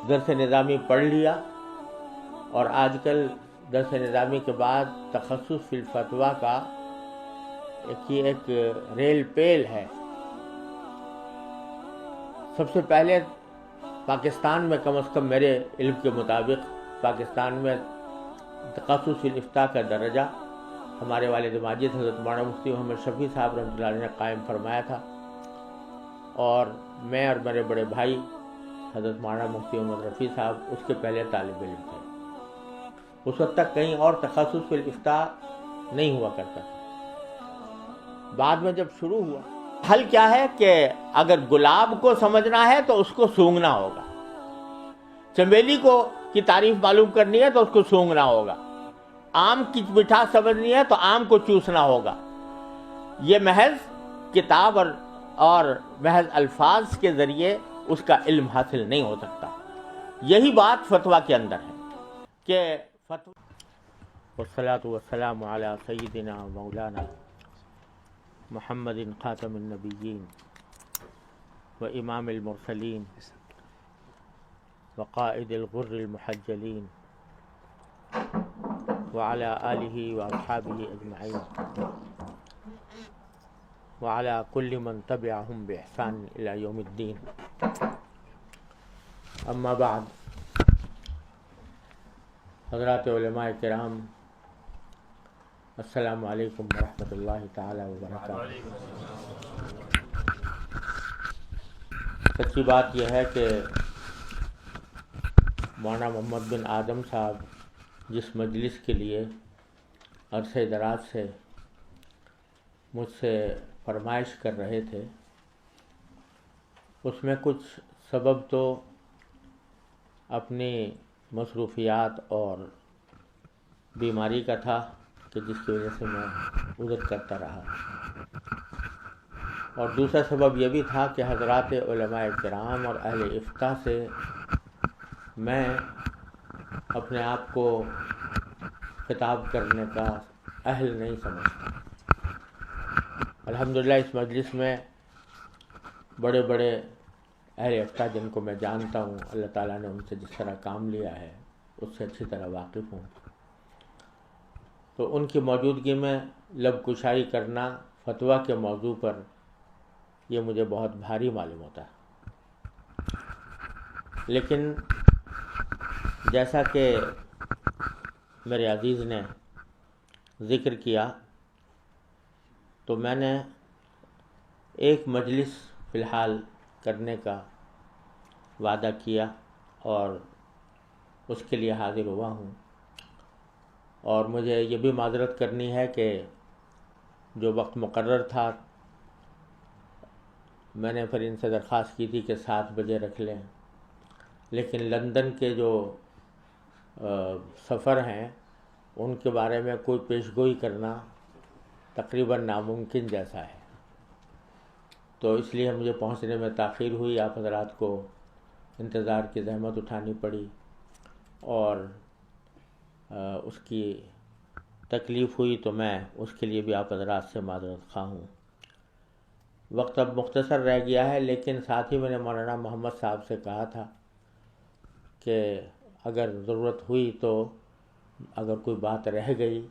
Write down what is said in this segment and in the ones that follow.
درس نظامی پڑھ لیا اور آج کل درس نظامی کے بعد تخصص فی الفتویٰ کا ایک ریل پیل ہے. سب سے پہلے پاکستان میں کم از کم میرے علم کے مطابق پاکستان میں تخصص فی الافتاء کا درجہ ہمارے والد ماجد حضرت مولانا مفتی محمد شفیع صاحب رحمۃ اللہ علیہ نے قائم فرمایا تھا، اور میں اور میرے بڑے بھائی حضرت مولانا مفتی محمد رفیع صاحب اس کے پہلے طالب علم تھے. اس وقت تک کہیں اور تخصص فی الافتاء نہیں ہوا کرتا تھا. بعد میں جب شروع ہوا، حل کیا ہے کہ اگر گلاب کو سمجھنا ہے تو اس کو سونگھنا ہوگا، چمیلی کو کی تعریف معلوم کرنی ہے تو اس کو سونگھنا ہوگا، آم کی مٹھاس سمجھنی ہے تو آم کو چوسنا ہوگا. یہ محض کتاب اور محض الفاظ کے ذریعے اس کا علم حاصل نہیں ہو سکتا. یہی بات فتویٰ کے اندر ہے کہ والصلاۃ والسلام علی سیدنا مولانا محمد خاتم النبیین و امام المرسلین وقائد الغر المحجلین وعلى آلہ واصحابہ اجمعین وعلى كل من تبعهم بإحسان إلى يوم الدين. اما بعد، حضرات علماء کرام، السلام علیکم ورحمۃ اللہ تعالی وبرکاتہ. سچی بات یہ ہے کہ مولانا محمد بن آدم صاحب جس مجلس کے لیے عرصہ دراز سے مجھ سے فرمائش کر رہے تھے، اس میں کچھ سبب تو اپنی مصروفیات اور بیماری کا تھا کہ جس کی وجہ سے میں عذر کرتا رہا، اور دوسرا سبب یہ بھی تھا کہ حضرات علماء کرام اور اہل افتاء سے میں اپنے آپ کو خطاب کرنے کا اہل نہیں سمجھتا. الحمدللہ اس مجلس میں بڑے بڑے اہل افتاء جن کو میں جانتا ہوں، اللہ تعالیٰ نے ان سے جس طرح کام لیا ہے اس سے اچھی طرح واقف ہوں، تو ان کی موجودگی میں لب کشائی کرنا فتویٰ کے موضوع پر یہ مجھے بہت بھاری معلوم ہوتا ہے. لیکن جیسا کہ میرے عزیز نے ذکر کیا، تو میں نے ایک مجلس فی الحال کرنے کا وعدہ کیا اور اس کے لیے حاضر ہوا ہوں. اور مجھے یہ بھی معذرت کرنی ہے کہ جو وقت مقرر تھا میں نے پھر ان سے درخواست کی تھی کہ 7 بجے رکھ لیں، لیکن لندن کے جو سفر ہیں ان کے بارے میں کوئی پیشگوئی کرنا تقریباً ناممکن جیسا ہے، تو اس لیے مجھے پہنچنے میں تاخیر ہوئی. آپ حضرات کو انتظار کی زحمت اٹھانی پڑی اور اس کی تکلیف ہوئی، تو میں اس کے لیے بھی آپ حضرات سے معذرت خواہ ہوں. وقت اب مختصر رہ گیا ہے، لیکن ساتھ ہی میں نے مولانا محمد صاحب سے کہا تھا کہ اگر ضرورت ہوئی تو اگر کوئی بات رہ گئی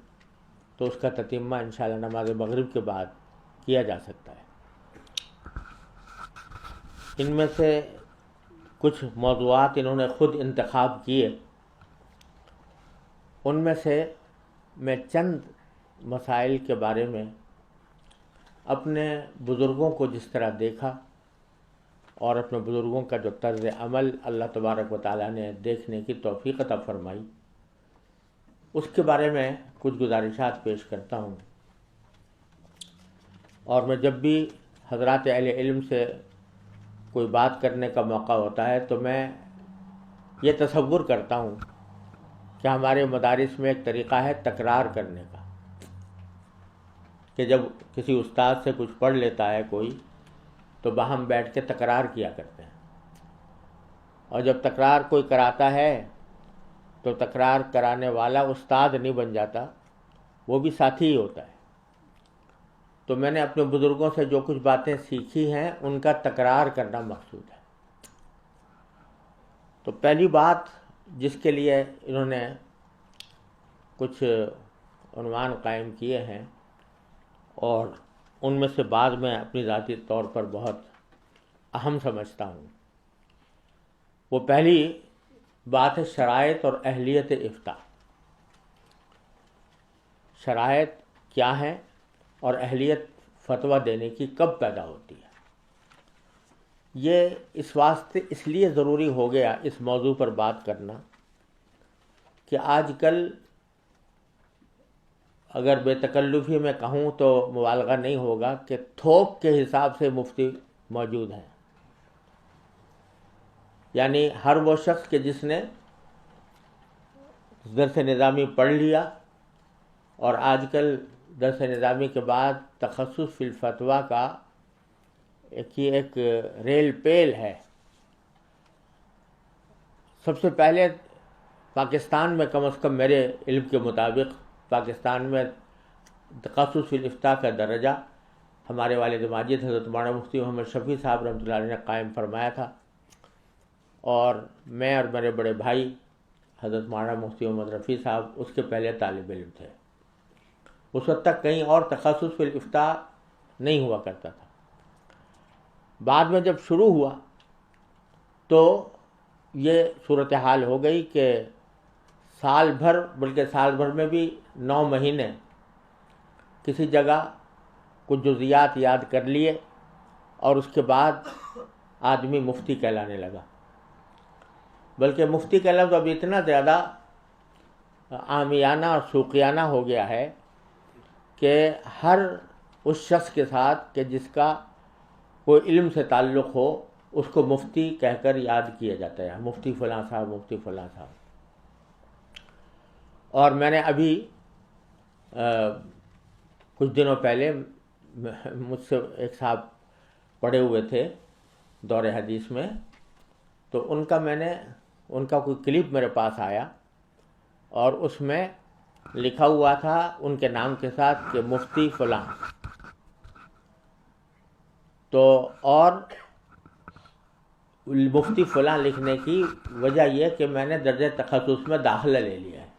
تو اس کا تتمہ انشاءاللہ نماز مغرب کے بعد کیا جا سکتا ہے. ان میں سے کچھ موضوعات انہوں نے خود انتخاب کیے، ان میں سے میں چند مسائل کے بارے میں اپنے بزرگوں کو جس طرح دیکھا اور اپنے بزرگوں کا جو طرز عمل اللہ تبارک و تعالیٰ نے دیکھنے کی توفیق عطا فرمائی، اس کے بارے میں کچھ گزارشات پیش کرتا ہوں. اور میں جب بھی حضرات اہل علم سے کوئی بات کرنے کا موقع ہوتا ہے تو میں یہ تصور کرتا ہوں کہ ہمارے مدارس میں ایک طریقہ ہے تکرار کرنے کا، کہ جب کسی استاد سے کچھ پڑھ لیتا ہے کوئی تو باہم بیٹھ کے تکرار کیا کرتے ہیں، اور جب تکرار کوئی کراتا ہے تو تکرار کرانے والا استاد نہیں بن جاتا، وہ بھی ساتھی ہی ہوتا ہے. تو میں نے اپنے بزرگوں سے جو کچھ باتیں سیکھی ہیں ان کا تکرار کرنا مقصود ہے. تو پہلی بات جس کے لیے انہوں نے کچھ عنوان قائم کیے ہیں اور ان میں سے بعد میں اپنی ذاتی طور پر بہت اہم سمجھتا ہوں، وہ پہلی بات ہے شرائط اور اہلیت افتاء۔ شرائط کیا ہیں اور اہلیت فتویٰ دینے کی کب پیدا ہوتی ہے؟ یہ اس واسطے اس لیے ضروری ہو گیا اس موضوع پر بات کرنا کہ آج کل اگر بے تکلفی میں کہوں تو مبالغہ نہیں ہوگا کہ تھوک کے حساب سے مفتی موجود ہیں، یعنی ہر وہ شخص کہ جس نے درس نظامی پڑھ لیا اور آج کل درس نظامی کے بعد تخصص فی الفتویٰ کا ایک ریل پیل ہے۔ سب سے پہلے پاکستان میں کم از کم میرے علم کے مطابق پاکستان میں تخصص فی الافتاء کا درجہ ہمارے والد ماجد حضرت مولانا مفتی محمد شفیع صاحب رحمۃ اللہ علیہ نے قائم فرمایا تھا، اور میں اور میرے بڑے بھائی حضرت مولانا مفتی محمد رفیع صاحب اس کے پہلے طالب علم تھے۔ اس وقت تک کہیں اور تخصص فی الافتاء نہیں ہوا کرتا تھا۔ بعد میں جب شروع ہوا تو یہ صورتحال ہو گئی کہ سال بھر، بلکہ سال بھر میں بھی 9 مہینے کسی جگہ کچھ جزیات یاد کر لیے اور اس کے بعد آدمی مفتی کہلانے لگا، بلکہ مفتی کا لفظ اب اتنا زیادہ عامیانہ اور سوقیانہ ہو گیا ہے کہ ہر اس شخص کے ساتھ کہ جس کا کوئی علم سے تعلق ہو اس کو مفتی کہہ کر یاد کیا جاتا ہے، مفتی فلاں صاحب، مفتی فلاں صاحب۔ اور میں نے ابھی کچھ دنوں پہلے مجھ سے ایک صاحب پڑھے ہوئے تھے دور حدیث میں، تو ان کا کوئی کلپ میرے پاس آیا اور اس میں لکھا ہوا تھا ان کے نام کے ساتھ کہ مفتی فلاں۔ تو اور مفتی فلاں لکھنے کی وجہ یہ کہ میں نے درجہ تخصص میں داخلہ لے لیا ہے۔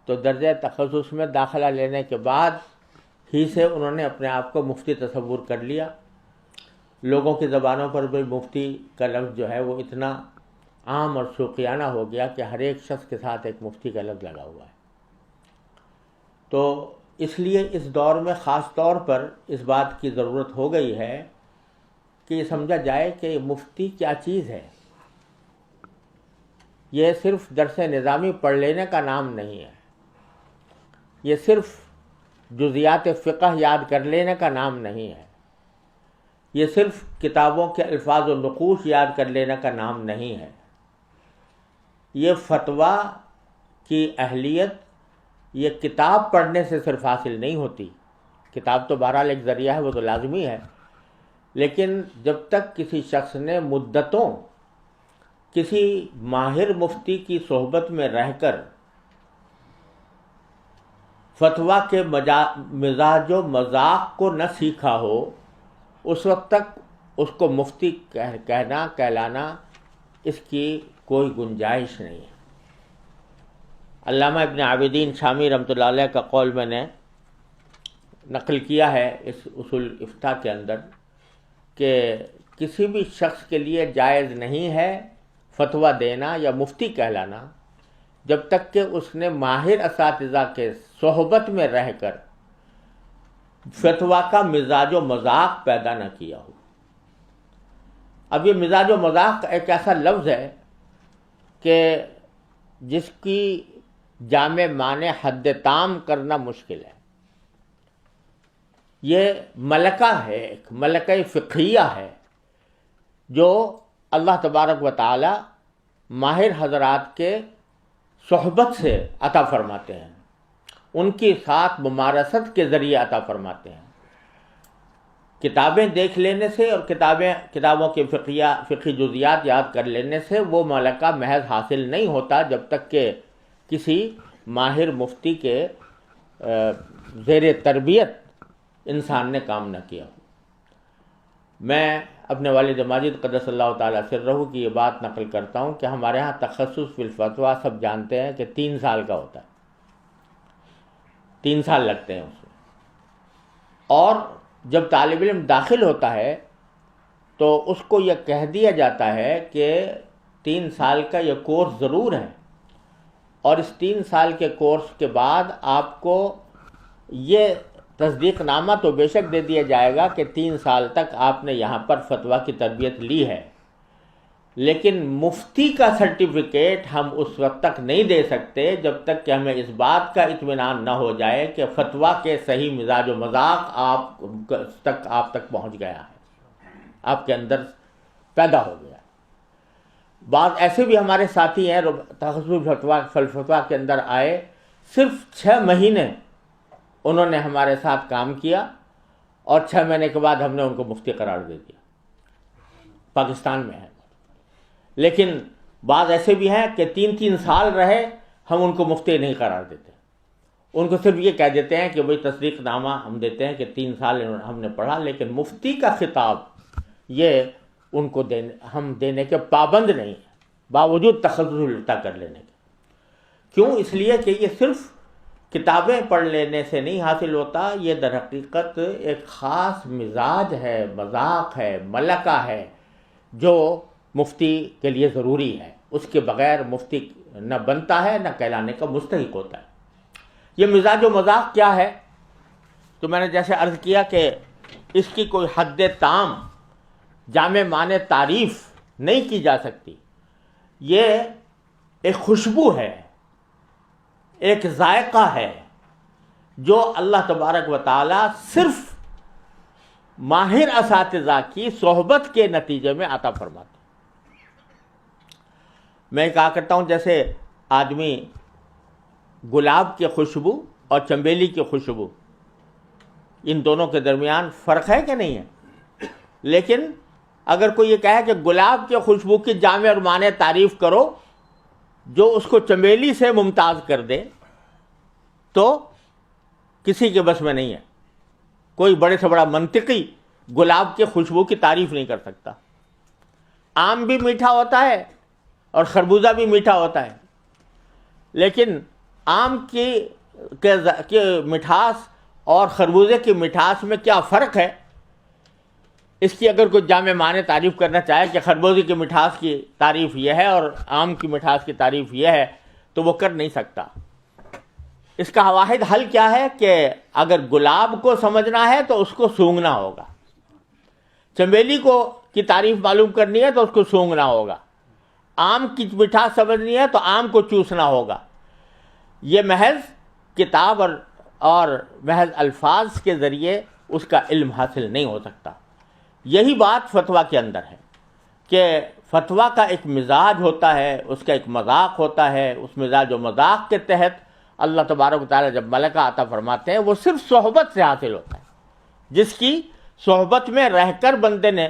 تو درجہ تخصص میں داخلہ لینے کے بعد ہی سے انہوں نے اپنے آپ کو مفتی تصور کر لیا۔ لوگوں کی زبانوں پر بھی مفتی کا لفظ جو ہے وہ اتنا عام اور سوقیانہ ہو گیا کہ ہر ایک شخص کے ساتھ ایک مفتی کا لفظ لگا ہوا ہے۔ تو اس لیے اس دور میں خاص طور پر اس بات کی ضرورت ہو گئی ہے کہ یہ سمجھا جائے کہ مفتی کیا چیز ہے۔ یہ صرف درس نظامی پڑھ لینے کا نام نہیں ہے، یہ صرف جزیات فقہ یاد کر لینے کا نام نہیں ہے، یہ صرف کتابوں کے الفاظ و نقوش یاد کر لینے کا نام نہیں ہے۔ یہ فتویٰ کی اہلیت یہ کتاب پڑھنے سے صرف حاصل نہیں ہوتی، کتاب تو بہرحال ایک ذریعہ ہے، وہ تو لازمی ہے، لیکن جب تک کسی شخص نے مدتوں کسی ماہر مفتی کی صحبت میں رہ کر فتویٰ کے مزاج و مذاق کو نہ سیکھا ہو، اس وقت تک اس کو مفتی کہلانا اس کی کوئی گنجائش نہیں ہے۔ علامہ ابن عابدین شامی رحمۃ اللہ علیہ کا قول میں نے نقل کیا ہے اس اصول افتاء کے اندر کہ کسی بھی شخص کے لیے جائز نہیں ہے فتویٰ دینا یا مفتی کہلانا جب تک کہ اس نے ماہر اساتذہ کے صحبت میں رہ کر فتویٰ کا مزاج و مذاق پیدا نہ کیا ہو۔ اب یہ مزاج و مذاق ایک ایسا لفظ ہے کہ جس کی جامع معنی حد تام کرنا مشکل ہے۔ یہ ملکہ ہے، ایک ملکہ فقہیہ ہے جو اللہ تبارک و تعالی ماہر حضرات کے صحبت سے عطا فرماتے ہیں، ان کی ساتھ ممارست کے ذریعے عطا فرماتے ہیں۔ کتابیں دیکھ لینے سے اور کتابوں کے فقہی جزیات یاد کر لینے سے وہ ملکہ محض حاصل نہیں ہوتا جب تک کہ کسی ماہر مفتی کے زیر تربیت انسان نے کام نہ کیا ہو۔ میں اپنے والد ماجد قدس اللہ تعالیٰ سرہ کی یہ بات نقل کرتا ہوں کہ ہمارے ہاں تخصص فی الفتویٰ سب جانتے ہیں کہ 3 سال کا ہوتا ہے، 3 سال لگتے ہیں اس میں، اور جب طالب علم داخل ہوتا ہے تو اس کو یہ کہہ دیا جاتا ہے کہ 3 سال کا یہ کورس ضرور ہے، اور اس 3 سال کے کورس کے بعد آپ کو یہ تصدیق نامہ تو بے شک دے دیا جائے گا کہ 3 سال تک آپ نے یہاں پر فتویٰ کی تربیت لی ہے، لیکن مفتی کا سرٹیفکیٹ ہم اس وقت تک نہیں دے سکتے جب تک کہ ہمیں اس بات کا اطمینان نہ ہو جائے کہ فتویٰ کے صحیح مزاج و مذاق آپ تک پہنچ گیا ہے، آپ کے اندر پیدا ہو گیا ہے۔ بعض ایسے بھی ہمارے ساتھی ہیں تخصص فتویٰ کے اندر آئے، صرف 6 مہینے انہوں نے ہمارے ساتھ کام کیا اور 6 مہینے کے بعد ہم نے ان کو مفتی قرار دے دیا، پاکستان میں ہے۔ لیکن بعض ایسے بھی ہیں کہ 3 سال رہے، ہم ان کو مفتی نہیں قرار دیتے، ان کو صرف یہ کہہ دیتے ہیں کہ بھئی تصدیق نامہ ہم دیتے ہیں کہ 3 سال ہم نے پڑھا، لیکن مفتی کا خطاب یہ ان کو ہم دینے کے پابند نہیں ہیں، باوجود تخصص الفتویٰ کر لینے کے۔ کیوں؟ اس لیے کہ یہ صرف کتابیں پڑھ لینے سے نہیں حاصل ہوتا، یہ در حقیقت ایک خاص مزاج ہے، مذاق ہے، ملکہ ہے جو مفتی کے لیے ضروری ہے، اس کے بغیر مفتی نہ بنتا ہے نہ کہلانے کا مستحق ہوتا ہے۔ یہ مزاج و مذاق کیا ہے؟ تو میں نے جیسے عرض کیا کہ اس کی کوئی حد تام جامع معنی تعریف نہیں کی جا سکتی۔ یہ ایک خوشبو ہے، ایک ذائقہ ہے جو اللہ تبارک و تعالی صرف ماہر اساتذہ کی صحبت کے نتیجے میں عطا فرماتے ہیں۔ میں کہا کرتا ہوں جیسے آدمی گلاب کی خوشبو اور چنبیلی کی خوشبو، ان دونوں کے درمیان فرق ہے کہ نہیں ہے؟ لیکن اگر کوئی یہ کہے کہ گلاب کی خوشبو کی جامع اور معنی تعریف کرو جو اس کو چنبیلی سے ممتاز کر دے، تو کسی کے بس میں نہیں ہے۔ کوئی بڑے سے بڑا منطقی گلاب کی خوشبو کی تعریف نہیں کر سکتا۔ آم بھی میٹھا ہوتا ہے اور خربوزہ بھی میٹھا ہوتا ہے، لیکن آم کی مٹھاس اور خربوزے کی مٹھاس میں کیا فرق ہے؟ اس کی اگر کوئی جامع معنی تعریف کرنا چاہے کہ خربوزے کی مٹھاس کی تعریف یہ ہے اور آم کی مٹھاس کی تعریف یہ ہے، تو وہ کر نہیں سکتا۔ اس کا واحد حل کیا ہے کہ اگر گلاب کو سمجھنا ہے تو اس کو سونگھنا ہوگا، چنبیلی کی تعریف معلوم کرنی ہے تو اس کو سونگھنا ہوگا، آم کی مٹھاس سمجھنی ہے تو آم کو چوسنا ہوگا۔ یہ محض کتاب اور محض الفاظ کے ذریعے اس کا علم حاصل نہیں ہو سکتا۔ یہی بات فتویٰ کے اندر ہے کہ فتویٰ کا ایک مزاج ہوتا ہے، اس کا ایک مذاق ہوتا ہے، اس مزاج و مذاق کے تحت اللہ تبارک و تعالیٰ جب ملکہ عطا فرماتے ہیں وہ صرف صحبت سے حاصل ہوتا ہے۔ جس کی صحبت میں رہ کر بندے نے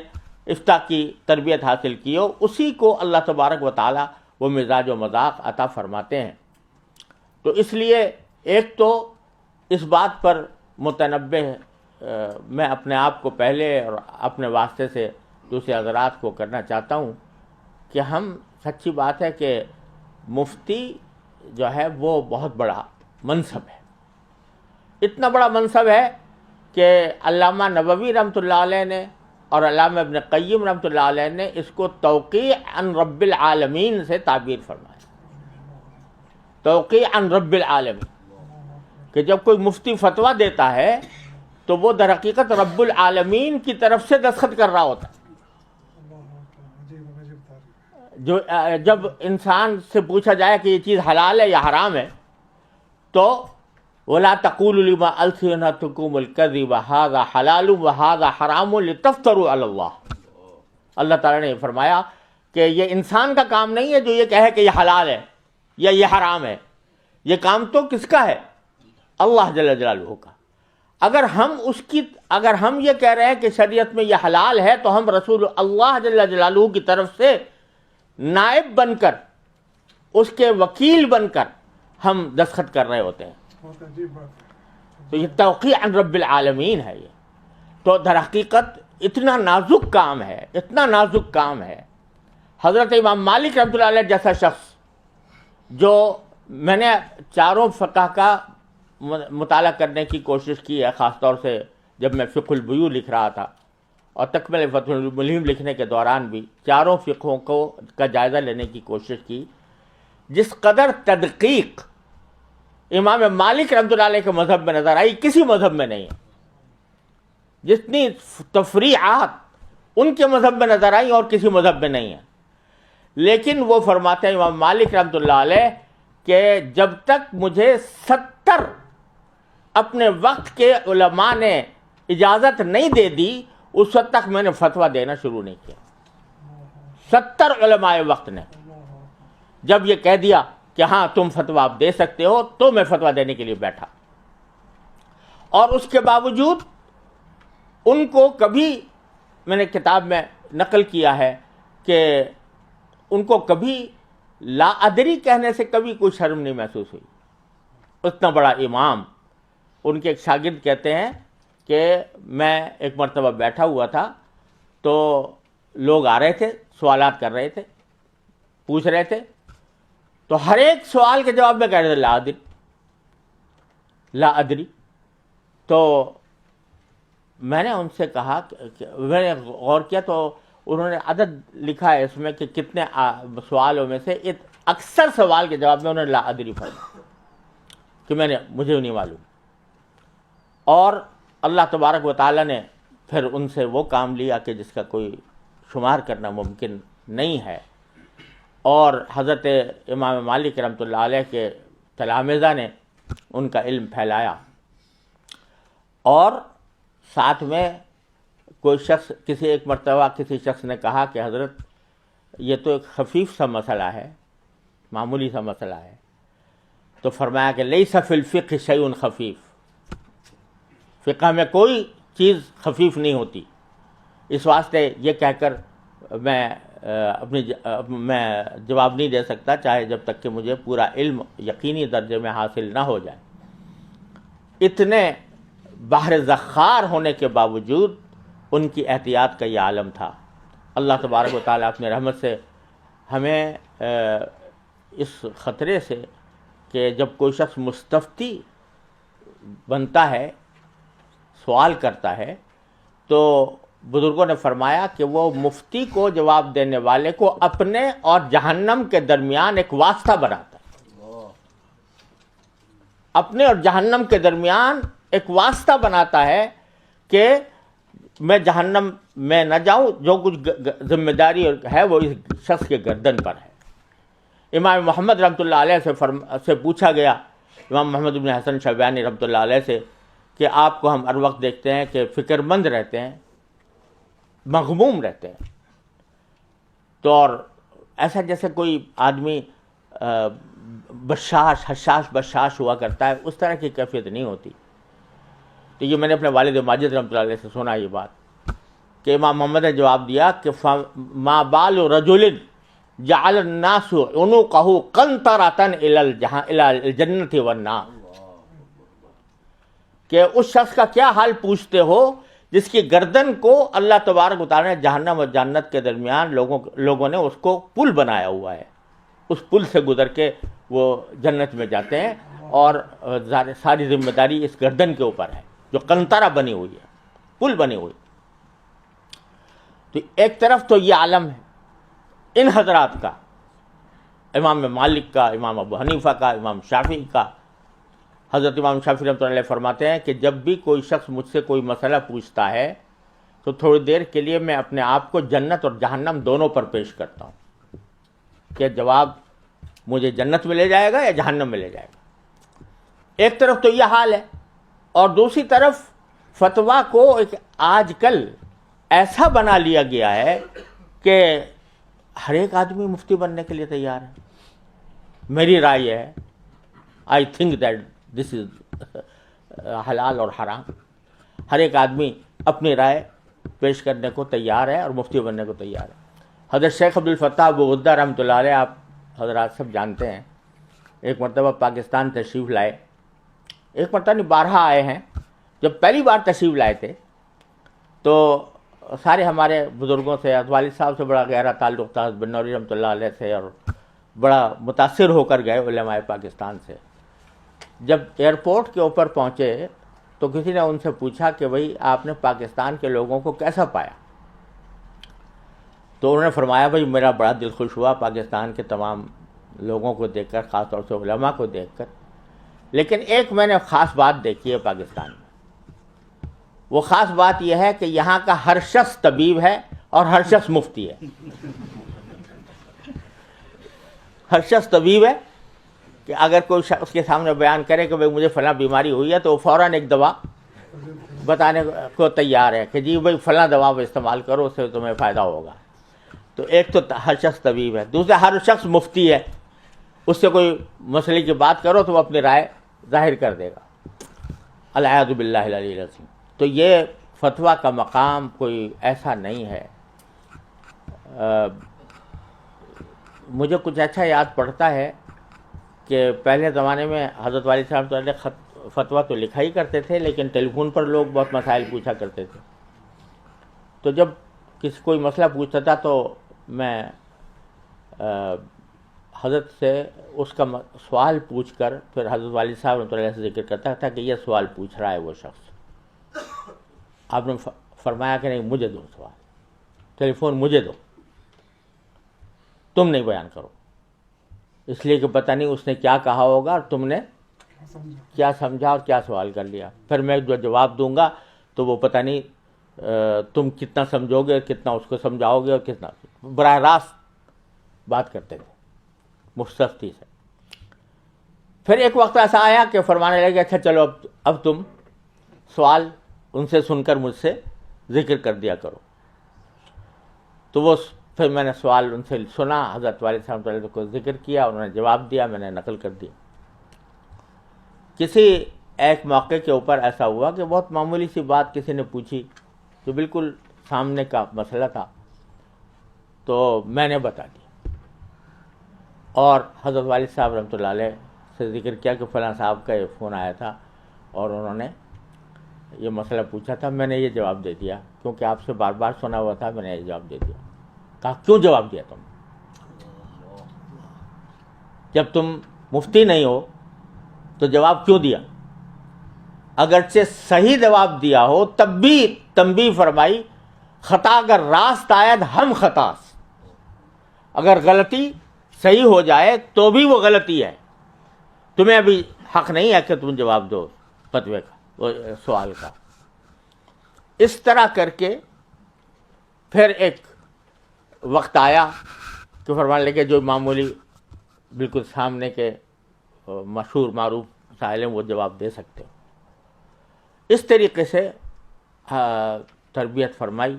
افتاء کی تربیت حاصل کی ہو، اسی کو اللہ تبارک و تعالیٰ وہ مزاج و مذاق عطا فرماتے ہیں۔ تو اس لیے ایک تو اس بات پر متنبہ میں اپنے آپ کو پہلے اور اپنے واسطے سے دوسرے حضرات کو کرنا چاہتا ہوں کہ ہم سچی بات ہے کہ مفتی جو ہے وہ بہت بڑا منصب ہے، اتنا بڑا منصب ہے کہ علامہ نووی رحمۃ اللہ علیہ نے اور علامہ ابن قیم رحمۃ اللہ علیہ نے اس کو توقیع عن رب العالمین سے تعبیر فرمایا، توقیع عن رب العالمین، کہ جب کوئی مفتی فتویٰ دیتا ہے تو وہ در حقیقت رب العالمین کی طرف سے دستخط کر رہا ہوتا ہے۔ جو جب انسان سے پوچھا جائے کہ یہ چیز حلال ہے یا حرام ہے تو وَلَا تَقُولُوا لِمَا أَلْسِنَتُكُمُ الْكَذِبَ هَذَا حَلَالٌ وَهَذَا حَرَامٌ لِتَفْتَرُوا عَلَى اللَّهِ۔ اللہ تعالیٰ نے فرمایا کہ یہ انسان کا کام نہیں ہے جو یہ کہے کہ یہ حلال ہے یا یہ حرام ہے، یہ کام تو کس کا ہے؟ اللہ جل جلالہ کا۔ اگر ہم یہ کہہ رہے ہیں کہ شریعت میں یہ حلال ہے تو ہم رسول اللہ جل جلالہ کی طرف سے نائب بن کر، اس کے وکیل بن کر ہم دستخط کر رہے ہوتے ہیں۔ تو یہ توقیع عن رب العالمین ہے۔ یہ تو در حقیقت اتنا نازک کام ہے، اتنا نازک کام ہے. حضرت امام مالک رحمۃ اللہ علیہ جیسا شخص، جو میں نے چاروں فقہ کا مطالعہ کرنے کی کوشش کی ہے، خاص طور سے جب میں فقہ البیوع لکھ رہا تھا اور تکمل فتح الملہم لکھنے کے دوران بھی چاروں فقہوں کا جائزہ لینے کی کوشش کی. جس قدر تدقیق امام مالک رحمۃ اللہ علیہ کے مذہب میں نظر آئی کسی مذہب میں نہیں ہے. جتنی تفریعات ان کے مذہب میں نظر آئی اور کسی مذہب میں نہیں ہے. لیکن وہ فرماتے ہیں امام مالک رحمۃ اللہ علیہ کہ جب تک مجھے 70 اپنے وقت کے علماء نے اجازت نہیں دے دی اس وقت تک میں نے فتویٰ دینا شروع نہیں کیا. 70 علماء وقت نے جب یہ کہہ دیا کہ ہاں تم فتویٰ آپ دے سکتے ہو تو میں فتویٰ دینے کے لیے بیٹھا. اور اس کے باوجود ان کو کبھی، میں نے کتاب میں نقل کیا ہے کہ ان کو کبھی لا ادری کہنے سے کبھی کوئی شرم نہیں محسوس ہوئی. اتنا بڑا امام. ان کے ایک شاگرد کہتے ہیں کہ میں ایک مرتبہ بیٹھا ہوا تھا تو لوگ آ رہے تھے، سوالات کر رہے تھے، پوچھ رہے تھے، تو ہر ایک سوال کے جواب میں کہہ رہے تھے لا ادری لا ادری. تو میں نے ان سے کہا میں نے غور کیا تو انہوں نے عدد لکھا ہے اس میں کہ کتنے سوالوں میں سے اکثر سوال کے جواب میں انہوں نے لا ادری فرمایا کہ مجھے نہیں معلوم. اور اللہ تبارک و تعالیٰ نے پھر ان سے وہ کام لیا کہ جس کا کوئی شمار کرنا ممکن نہیں ہے. اور حضرت امام مالک رحمۃ اللہ علیہ کے تلامذہ نے ان کا علم پھیلایا. اور ساتھ میں کوئی شخص ایک مرتبہ کسی شخص نے کہا کہ حضرت یہ تو ایک خفیف سا مسئلہ ہے، معمولی سا مسئلہ ہے. تو فرمایا کہ لیس فی الفقہ شیء خفیف، فقہ میں کوئی چیز خفیف نہیں ہوتی. اس واسطے یہ کہہ کر میں جواب نہیں دے سکتا چاہے جب تک کہ مجھے پورا علم یقینی درجے میں حاصل نہ ہو جائے. اتنے بحر زخار ہونے کے باوجود ان کی احتیاط کا یہ عالم تھا. اللہ تبارک و تعالیٰ اپنے رحمت سے ہمیں اس خطرے سے کہ جب کوئی شخص مستفتی بنتا ہے، سوال کرتا ہے، تو بزرگوں نے فرمایا کہ وہ مفتی کو، جواب دینے والے کو اپنے اور جہنم کے درمیان ایک واسطہ بناتا ہے. اپنے اور جہنم کے درمیان ایک واسطہ بناتا ہے کہ میں جہنم میں نہ جاؤں، جو کچھ ذمہ داری ہے وہ اس شخص کے گردن پر ہے. امام محمد رحمۃ اللہ علیہ سے پوچھا گیا، امام محمد بن حسن شیبانی رحمۃ اللہ علیہ سے، کہ آپ کو ہم ہر وقت دیکھتے ہیں کہ فکر مند رہتے ہیں، مغموم رہتے ہیں، تو اور ایسا جیسے کوئی آدمی حشاش بشاش ہوا کرتا ہے، اس طرح کی کیفیت نہیں ہوتی. تو یہ میں نے اپنے والد ماجد رحمۃ اللہ علیہ سے سنا یہ بات کہ امام محمد نے جواب دیا کہ ما بال رجل جعل الناس عنقه قنطرة الى الجنۃ والنار، کہ اس شخص کا کیا حال پوچھتے ہو جس کی گردن کو اللہ تبارک و تعالیٰ نے جہنم اور جنت کے درمیان لوگوں نے اس کو پل بنایا ہوا ہے. اس پل سے گزر کے وہ جنت میں جاتے ہیں اور ساری ذمہ داری اس گردن کے اوپر ہے جو قنطرہ بنی ہوئی ہے، پل بنی ہوئی. تو ایک طرف تو یہ عالم ہے ان حضرات کا، امام مالک کا، امام ابو حنیفہ کا، امام شافعی کا. حضرت امام شافعی رحمۃ اللہ علیہ فرماتے ہیں کہ جب بھی کوئی شخص مجھ سے کوئی مسئلہ پوچھتا ہے تو تھوڑی دیر کے لیے میں اپنے آپ کو جنت اور جہنم دونوں پر پیش کرتا ہوں کہ جواب مجھے جنت میں لے جائے گا یا جہنم میں لے جائے گا. ایک طرف تو یہ حال ہے، اور دوسری طرف فتویٰ کو ایک آج کل ایسا بنا لیا گیا ہے کہ ہر ایک آدمی مفتی بننے کے لیے تیار ہے. میری رائے یہ ہے، آئی تھنک دیٹ دس از حلال اور حرام. ہر ایک آدمی اپنی رائے پیش کرنے کو تیار ہے اور مفتی بننے کو تیار ہے. حضرت شیخ عبد الفتاح ابو غدہ رحمۃ اللہ علیہ، آپ حضرات سب جانتے ہیں، ایک مرتبہ پاکستان تشریف لائے. ایک مرتبہ نہیں، 12 آئے ہیں. جب پہلی بار تشریف لائے تھے تو سارے ہمارے بزرگوں سے، والد صاحب سے بڑا گہرا تعلق تھا، بن نوری رحمۃ اللہ علیہ سے، اور بڑا متاثر ہو کر گئے علماء پاکستان سے۔ جب ایئرپورٹ کے اوپر پہنچے تو کسی نے ان سے پوچھا کہ بھئی آپ نے پاکستان کے لوگوں کو کیسا پایا؟ تو انہوں نے فرمایا بھئی میرا بڑا دل خوش ہوا پاکستان کے تمام لوگوں کو دیکھ کر، خاص طور سے علماء کو دیکھ کر، لیکن ایک میں نے خاص بات دیکھی ہے پاکستان میں۔ وہ خاص بات یہ ہے کہ یہاں کا ہر شخص طبیب ہے اور ہر شخص مفتی ہے۔ ہر شخص طبیب ہے کہ اگر کوئی شخص اس کے سامنے بیان کرے کہ بھئی مجھے فلاں بیماری ہوئی ہے تو وہ فوراً ایک دوا بتانے کو تیار ہے کہ جی بھئی فلاں دوا استعمال کرو، اس سے تمہیں فائدہ ہوگا۔ تو ایک تو ہر شخص طبیب ہے، دوسرا ہر شخص مفتی ہے، اس سے کوئی مسئلے کی بات کرو تو وہ اپنی رائے ظاہر کر دے گا۔ العیاذ باللہ العلی العظیم۔ تو یہ فتویٰ کا مقام کوئی ایسا نہیں ہے۔ مجھے کچھ اچھا یاد پڑتا ہے کہ پہلے زمانے میں حضرت والد صاحب فتویٰ تو لکھا ہی کرتے تھے، لیکن ٹیلی فون پر لوگ بہت مسائل پوچھا کرتے تھے۔ تو جب کوئی مسئلہ پوچھتا تھا تو میں حضرت سے اس کا سوال پوچھ کر پھر حضرت والد صاحب رحمۃ اللہ سے ذکر کرتا تھا کہ یہ سوال پوچھ رہا ہے وہ شخص، آپ نے فرمایا کہ نہیں مجھے دو سوال، ٹیلی فون مجھے دو، تم نہیں بیان کرو، اس لیے کہ پتہ نہیں اس نے کیا کہا ہوگا اور تم نے کیا سمجھا اور کیا سوال کر لیا، پھر میں جو جواب دوں گا تو وہ پتہ نہیں تم کتنا سمجھو گے، کتنا اس کو سمجھاؤ گے، اور کتنا براہ راست بات کرتے تھے مستفتی سے۔ پھر ایک وقت ایسا آیا کہ فرمانے لگے اچھا چلو اب تم سوال ان سے سن کر مجھ سے ذکر کر دیا کرو۔ تو وہ پھر میں نے سوال ان سے سنا، حضرت والد صاحب علیہ کو ذکر کیا، انہوں نے جواب دیا، میں نے نقل کر دیا۔ کسی ایک موقع کے اوپر ایسا ہوا کہ بہت معمولی سی بات کسی نے پوچھی جو بالکل سامنے کا مسئلہ تھا، تو میں نے بتا دیا، اور حضرت والد صاحب رحمۃ اللہ علیہ سے ذکر کیا کہ فلاں صاحب کا یہ فون آیا تھا اور انہوں نے یہ مسئلہ پوچھا تھا، میں نے یہ جواب دے دیا، کیونکہ آپ سے بار بار سنا ہوا تھا، میں نے یہ جواب دے دیا۔ کہا کیوں جواب دیا تم؟ جب تم مفتی نہیں ہو تو جواب کیوں دیا؟ اگرچہ صحیح جواب دیا ہو تب بھی تنبیہ فرمائی، خطا اگر راست آید ہم خطاس، اگر غلطی صحیح ہو جائے تو بھی وہ غلطی ہے، تمہیں ابھی حق نہیں ہے کہ تم جواب دو فتوے کا، سوال کا۔ اس طرح کر کے پھر ایک وقت آیا کہ فرمانے لگے جو معمولی بالکل سامنے کے مشہور معروف مسائل ہیں وہ جواب دے سکتے ہو۔ اس طریقے سے تربیت فرمائی،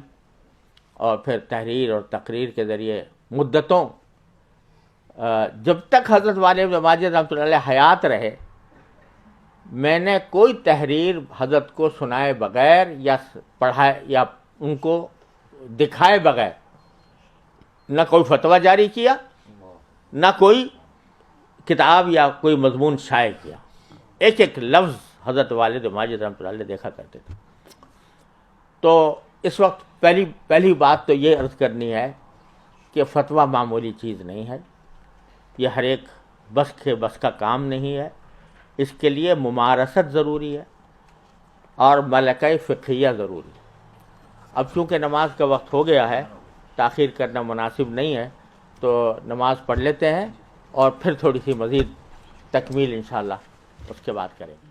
اور پھر تحریر اور تقریر کے ذریعے مدتوں، جب تک حضرت والد ماجد رحمۃ اللہ علیہ حیات رہے، میں نے کوئی تحریر حضرت کو سنائے بغیر یا پڑھائے یا ان کو دکھائے بغیر نہ کوئی فتویٰ جاری کیا، نہ کوئی کتاب یا کوئی مضمون شائع کیا۔ ایک ایک لفظ حضرت والد ماجد رحمۃ اللہ علیہ دیکھا کرتے تھے۔ تو اس وقت پہلی بات تو یہ عرض کرنی ہے کہ فتویٰ معمولی چیز نہیں ہے، یہ ہر ایک بس کا کام نہیں ہے، اس کے لیے ممارست ضروری ہے اور ملکہ فقہیہ ضروری ہے۔ اب چونکہ نماز کا وقت ہو گیا ہے، تاخیر کرنا مناسب نہیں ہے، تو نماز پڑھ لیتے ہیں اور پھر تھوڑی سی مزید تکمیل انشاءاللہ اس کے بعد کریں گے۔